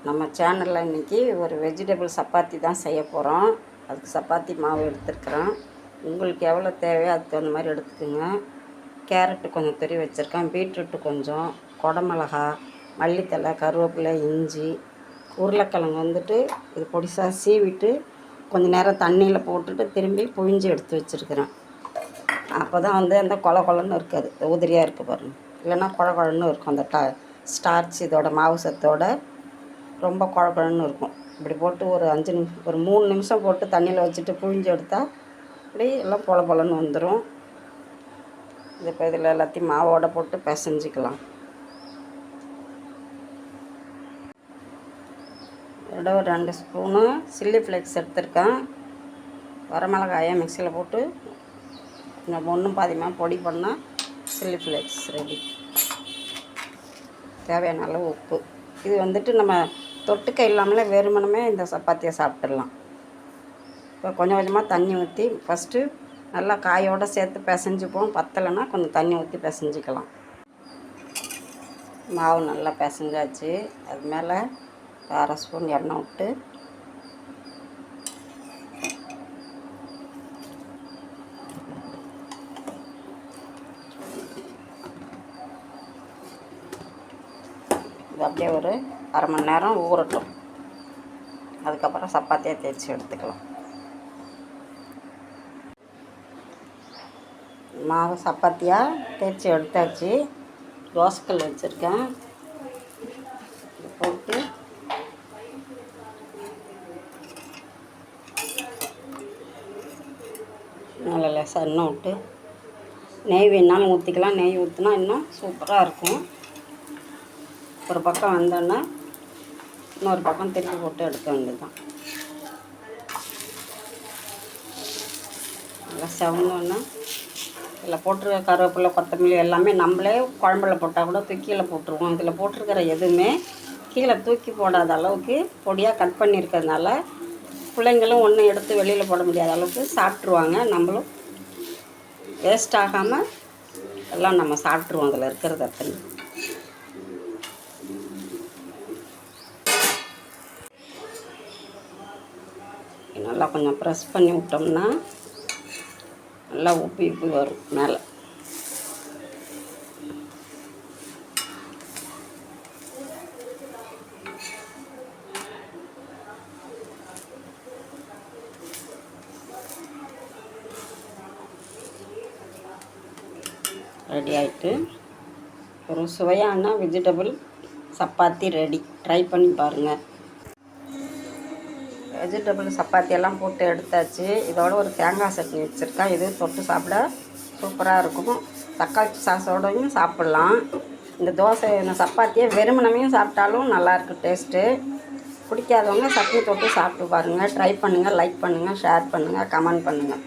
நம்ம சேனலில் இன்றைக்கி ஒரு வெஜிடபிள் சப்பாத்தி தான் செய்ய போகிறோம். அதுக்கு சப்பாத்தி மாவு எடுத்துருக்குறோம். உங்களுக்கு எவ்வளோ தேவையோ அதுக்கு தகுந்த மாதிரி எடுத்துக்கோங்க. கேரட்டு கொஞ்சம் துருவி வச்சுருக்கேன், பீட்ரூட்டு கொஞ்சம், குடமிளகா, மல்லித்தழை, கருவேப்பிலை, இஞ்சி, உருளைக்கிழங்கு வந்துட்டு இது பொடிசாக சீவிட்டு கொஞ்சம் நேரம் தண்ணியில் போட்டுட்டு திரும்பி புழிஞ்சு எடுத்து வச்சுருக்கிறேன். அப்போ தான் வந்து அந்த கொல கொலன்னு இருக்காது, உதிரியாக இருக்குது பாருங்கள். இல்லைன்னா குழ குழன்னு இருக்கும். அந்த ஸ்டார்ச் இதோட மாவு சத்தோட ரொம்ப குழக்குழன்னு இருக்கும். இப்படி போட்டு ஒரு 5 நிமிஷம், ஒரு 3 நிமிஷம் போட்டு தண்ணியில் வச்சுட்டு புழிஞ்சு எடுத்தால் இப்படி எல்லாம் பொல பொலன்னு வந்துடும். இது இப்போ இதில் எல்லாத்தையும் மாவோடு போட்டு பிசைஞ்சிக்கலாம். இதோட ஒரு 2 ஸ்பூனு சில்லி ஃப்ளேக்ஸ் எடுத்துருக்கேன். வரமிளகாயை மிக்சியில் போட்டு கொஞ்சம் ஒன்றும் பாதியமாக பொடி பண்ணால் சில்லி ஃப்ளேக்ஸ் ரெடி. தேவையான அளவு உப்பு. இது வந்துட்டு நம்ம தொட்டுக்க இல்லாமலே வெறுமனமே இந்த சப்பாத்தியை சாப்பிட்டுடலாம். இப்போ கொஞ்சம் கொஞ்சமாக தண்ணி ஊற்றி ஃபஸ்ட்டு நல்லா காயோடு சேர்த்து பிசைஞ்சுப்போம். பத்தலைன்னா கொஞ்சம் தண்ணி ஊற்றி பிசைஞ்சிக்கலாம். மாவு நல்லா பிசைஞ்சாச்சு. அது மேலே 1/2 ஸ்பூன் எண்ணெய் விட்டு இது அப்படியே ஒரு 1/2 மணி நேரம் ஊறட்டும். அதுக்கப்புறம் சப்பாத்தியாக தேய்ச்சி எடுத்துக்கலாம். மாவு சப்பாத்தியாக தேய்ச்சி எடுத்தாச்சு. தோசைக்கல் வச்சுருக்கேன். போட்டு நல்லா லேசாக எண்ணெய் விட்டு நெய் வேணாலும் ஊற்றிக்கலாம். நெய் ஊற்றினா இன்னும் சூப்பராக இருக்கும். ஒரு பக்கம் வந்தோன்னா இன்னொரு பக்கம் திருப்பி போட்டு எடுக்க வேண்டியது தான். நல்லா செவந்தோன்னா இதில் போட்டிருக்க கருவேப்பிலை, கொத்தமல்லி எல்லாமே நம்மளே குழம்புல போட்டால் கூட கீழே போட்டுருவோம். இதில் போட்டிருக்கிற எதுவுமே கீழே தூக்கி போடாத அளவுக்கு பொடியாக கட் பண்ணியிருக்கிறதுனால பிள்ளைங்களும் ஒன்றும் எடுத்து வெளியில் போட முடியாத அளவுக்கு சாப்பிட்ருவாங்க. நம்மளும் வேஸ்ட் ஆகாமல் எல்லாம் நம்ம சாப்பிட்ருவோம். அதில் இருக்கிறது அத்தனை. நல்லா கொஞ்சம் ப்ரெஸ் பண்ணி விட்டோம்னா நல்லா உப்பி உப்பி வரும் மேலே. ரெடி ஆகிட்டு ஒரு சுவையான வெஜிடபிள் சப்பாத்தி ரெடி. ட்ரை பண்ணி பாருங்கள். வெஜிடபிள் சப்பாத்தியெல்லாம் போட்டு எடுத்தாச்சு. இதோட ஒரு தேங்காய் சட்னி வச்சுருக்கேன். இது தொட்டு சாப்பிட சூப்பராக இருக்கும். தக்காளி சாஸோடையும் சாப்பிட்லாம். இந்த சப்பாத்தியை வெறுமனமையும் சாப்பிட்டாலும் நல்லாயிருக்கு டேஸ்ட்டு. பிடிக்காதவங்க சட்னி தொட்டு சாப்பிட்டு பாருங்கள். ட்ரை பண்ணுங்கள், லைக் பண்ணுங்கள், ஷேர் பண்ணுங்கள், கமெண்ட் பண்ணுங்கள்.